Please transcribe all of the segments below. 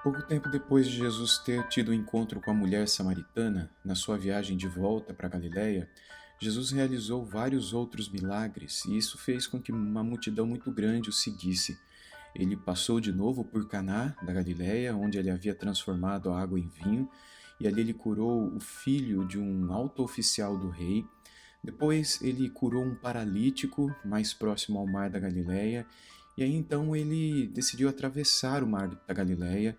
Pouco tempo depois de Jesus ter tido o encontro com a mulher samaritana, na sua viagem de volta para Galiléia, Jesus realizou vários outros milagres e isso fez com que uma multidão muito grande o seguisse. Ele passou de novo por Caná da Galiléia, onde ele havia transformado a água em vinho, e ali ele curou o filho de um alto oficial do rei. Depois ele curou um paralítico mais próximo ao mar da Galiléia, e aí então ele decidiu atravessar o mar da Galiléia,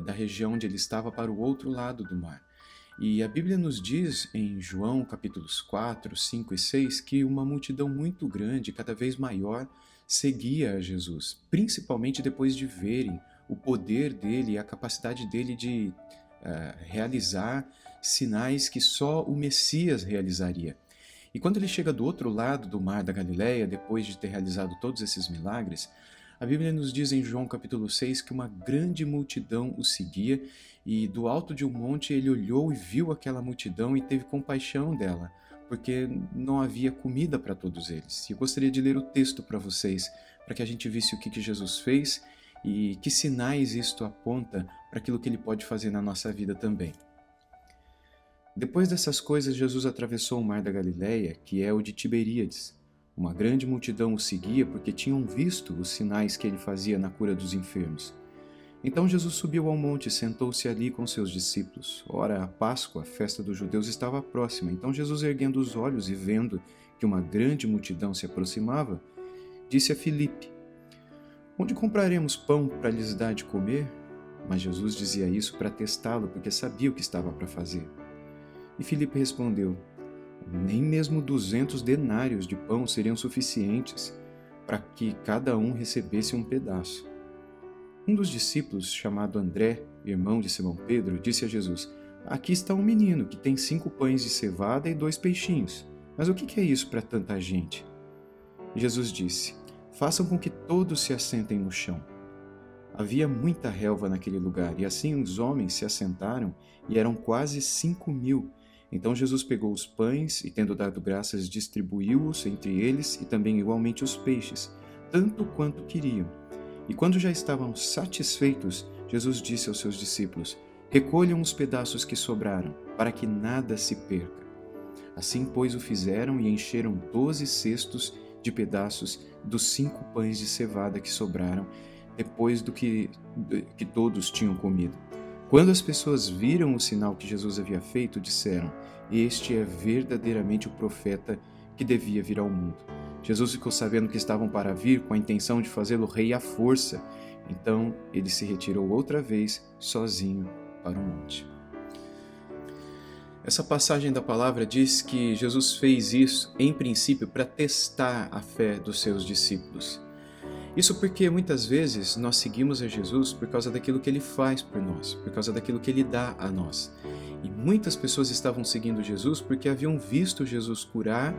da região onde ele estava para o outro lado do mar. E a Bíblia nos diz em João capítulos 4, 5 e 6 que uma multidão muito grande, cada vez maior, seguia a Jesus, principalmente depois de verem o poder dele e a capacidade dele de realizar sinais que só o Messias realizaria. E quando ele chega do outro lado do mar da Galileia, depois de ter realizado todos esses milagres, a Bíblia nos diz em João capítulo 6 que uma grande multidão o seguia e do alto de um monte ele olhou e viu aquela multidão e teve compaixão dela, porque não havia comida para todos eles. E eu gostaria de ler o texto para vocês, para que a gente visse o que Jesus fez e que sinais isto aponta para aquilo que ele pode fazer na nossa vida também. Depois dessas coisas, Jesus atravessou o mar da Galileia, que é o de Tiberíades. Uma grande multidão o seguia porque tinham visto os sinais que ele fazia na cura dos enfermos. Então Jesus subiu ao monte e sentou-se ali com seus discípulos. Ora, a Páscoa, a festa dos judeus, estava próxima. Então Jesus, erguendo os olhos e vendo que uma grande multidão se aproximava, disse a Filipe: Onde compraremos pão para lhes dar de comer? Mas Jesus dizia isso para testá-lo, porque sabia o que estava para fazer. E Filipe respondeu: Nem mesmo 200 denários de pão seriam suficientes para que cada um recebesse um pedaço. Um dos discípulos, chamado André, irmão de Simão Pedro, disse a Jesus: Aqui está um menino que tem 5 pães de cevada e 2 peixinhos. Mas o que é isso para tanta gente? E Jesus disse: Façam com que todos se assentem no chão. Havia muita relva naquele lugar, e assim os homens se assentaram, e eram quase 5.000. Então Jesus pegou os pães e, tendo dado graças, distribuiu-os entre eles e também igualmente os peixes, tanto quanto queriam. E quando já estavam satisfeitos, Jesus disse aos seus discípulos: Recolham os pedaços que sobraram, para que nada se perca. Assim, pois, o fizeram e encheram 12 cestos de pedaços dos 5 pães de cevada que sobraram, depois do que todos tinham comido. Quando as pessoas viram o sinal que Jesus havia feito, disseram: Este é verdadeiramente o profeta que devia vir ao mundo. Jesus ficou sabendo que estavam para vir com a intenção de fazê-lo rei à força. Então ele se retirou outra vez, sozinho, para o monte. Essa passagem da palavra diz que Jesus fez isso, em princípio, para testar a fé dos seus discípulos. Isso porque muitas vezes nós seguimos a Jesus por causa daquilo que ele faz por nós, por causa daquilo que ele dá a nós. E muitas pessoas estavam seguindo Jesus porque haviam visto Jesus curar,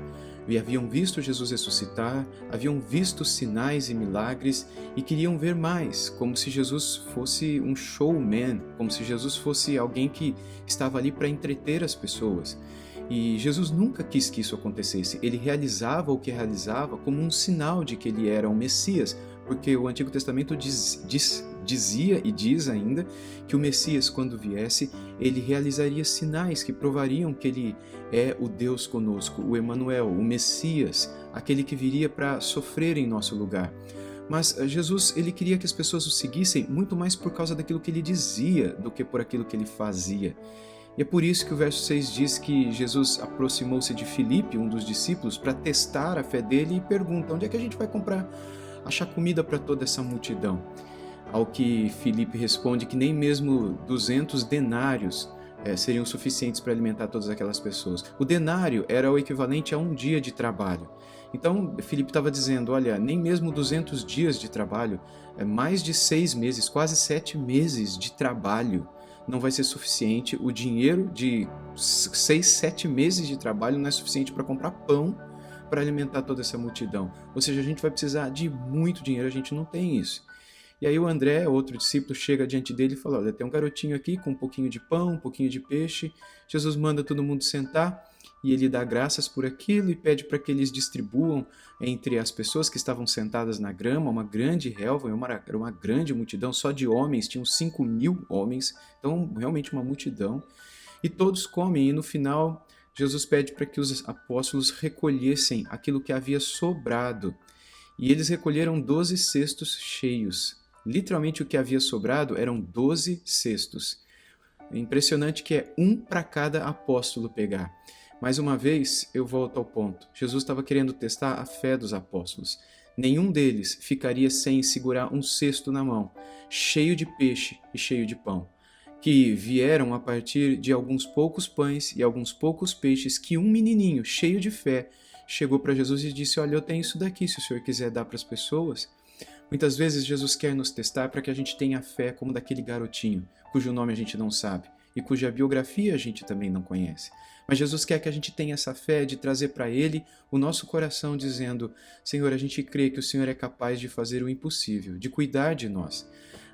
e haviam visto Jesus ressuscitar, haviam visto sinais e milagres e queriam ver mais, como se Jesus fosse um showman, como se Jesus fosse alguém que estava ali para entreter as pessoas. E Jesus nunca quis que isso acontecesse. Ele realizava o que realizava como um sinal de que ele era o Messias, porque o Antigo Testamento dizia e diz ainda que o Messias, quando viesse, ele realizaria sinais que provariam que ele é o Deus conosco, o Emanuel, o Messias, aquele que viria para sofrer em nosso lugar. Mas Jesus, ele queria que as pessoas o seguissem muito mais por causa daquilo que ele dizia do que por aquilo que ele fazia. E é por isso que o verso 6 diz que Jesus aproximou-se de Filipe, um dos discípulos, para testar a fé dele e pergunta: onde é que a gente vai achar comida para toda essa multidão? Ao que Filipe responde que nem mesmo 200 denários seriam suficientes para alimentar todas aquelas pessoas. O denário era o equivalente a um dia de trabalho. Então, Filipe estava dizendo: olha, nem mesmo 200 dias de trabalho, mais de 6 meses, quase 7 meses de trabalho, não vai ser suficiente. O dinheiro de 6, 7 meses de trabalho não é suficiente para comprar pão para alimentar toda essa multidão. Ou seja, a gente vai precisar de muito dinheiro, a gente não tem isso. E aí o André, outro discípulo, chega diante dele e fala: olha, tem um garotinho aqui com um pouquinho de pão, um pouquinho de peixe. Jesus manda todo mundo sentar e ele dá graças por aquilo e pede para que eles distribuam entre as pessoas que estavam sentadas na grama, uma grande relva, era uma grande multidão, só de homens, tinham 5.000 homens, então realmente uma multidão, e todos comem, e no final Jesus pede para que os apóstolos recolhessem aquilo que havia sobrado, e eles recolheram 12 cestos cheios. Literalmente o que havia sobrado eram 12 cestos. É impressionante que é um para cada apóstolo pegar. Mais uma vez, eu volto ao ponto. Jesus estava querendo testar a fé dos apóstolos. Nenhum deles ficaria sem segurar um cesto na mão, cheio de peixe e cheio de pão, que vieram a partir de alguns poucos pães e alguns poucos peixes que um menininho cheio de fé chegou para Jesus e disse: olha, eu tenho isso daqui, se o senhor quiser dar para as pessoas. Muitas vezes Jesus quer nos testar para que a gente tenha fé como daquele garotinho, cujo nome a gente não sabe e cuja biografia a gente também não conhece. Mas Jesus quer que a gente tenha essa fé de trazer para Ele o nosso coração dizendo: Senhor, a gente crê que o Senhor é capaz de fazer o impossível, de cuidar de nós.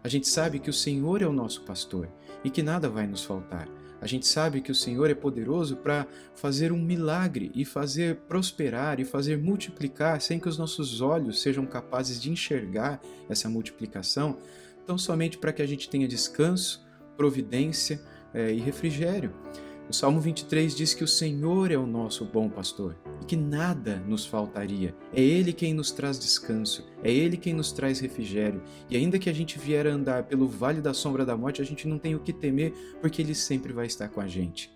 A gente sabe que o Senhor é o nosso pastor e que nada vai nos faltar. A gente sabe que o Senhor é poderoso para fazer um milagre e fazer prosperar e fazer multiplicar sem que os nossos olhos sejam capazes de enxergar essa multiplicação, tão somente para que a gente tenha descanso, providência e refrigério. O Salmo 23 diz que o Senhor é o nosso bom pastor e que nada nos faltaria. É Ele quem nos traz descanso, é Ele quem nos traz refrigério. E ainda que a gente vier a andar pelo vale da sombra da morte, a gente não tem o que temer, porque Ele sempre vai estar com a gente.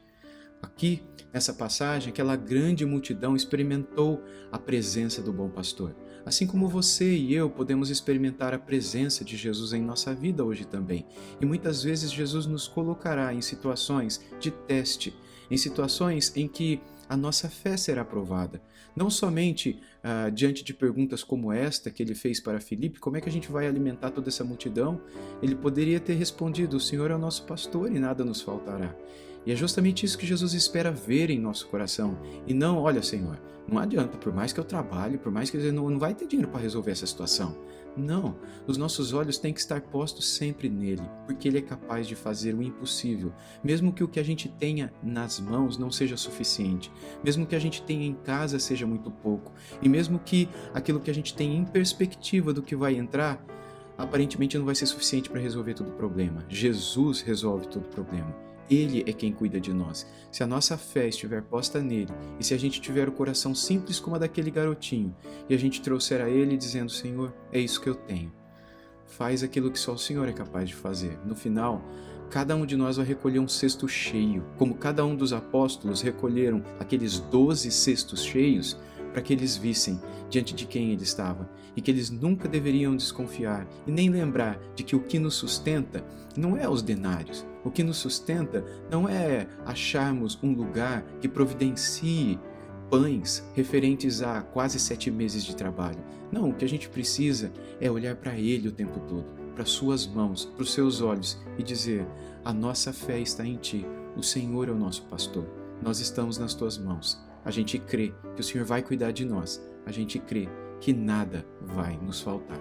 Aqui, nessa passagem, aquela grande multidão experimentou a presença do bom pastor. Assim como você e eu podemos experimentar a presença de Jesus em nossa vida hoje também. E muitas vezes Jesus nos colocará em situações de teste, em situações em que a nossa fé será provada. Não somente diante de perguntas como esta que ele fez para Filipe, como é que a gente vai alimentar toda essa multidão? Ele poderia ter respondido: o Senhor é o nosso pastor e nada nos faltará. E é justamente isso que Jesus espera ver em nosso coração. E não: olha, Senhor, não adianta, por mais que eu trabalhe, por mais que eu não vai ter dinheiro para resolver essa situação. Não, os nossos olhos têm que estar postos sempre nele, porque ele é capaz de fazer o impossível, mesmo que o que a gente tenha nas mãos não seja suficiente, mesmo que a gente tenha em casa seja muito pouco, e mesmo que aquilo que a gente tem em perspectiva do que vai entrar, aparentemente não vai ser suficiente para resolver todo o problema. Jesus resolve todo o problema. Ele é quem cuida de nós. Se a nossa fé estiver posta nele, e se a gente tiver o coração simples como a daquele garotinho, e a gente trouxer a ele dizendo: Senhor, é isso que eu tenho, faz aquilo que só o Senhor é capaz de fazer. No final, cada um de nós vai recolher um cesto cheio, como cada um dos apóstolos recolheram aqueles 12 cestos cheios, para que eles vissem diante de quem ele estava, e que eles nunca deveriam desconfiar e nem lembrar de que o que nos sustenta não é os denários. O que nos sustenta não é acharmos um lugar que providencie pães referentes a quase 7 meses de trabalho. Não, o que a gente precisa é olhar para Ele o tempo todo, para suas mãos, para os seus olhos e dizer: a nossa fé está em Ti, o Senhor é o nosso pastor, nós estamos nas Tuas mãos. A gente crê que o Senhor vai cuidar de nós, a gente crê que nada vai nos faltar.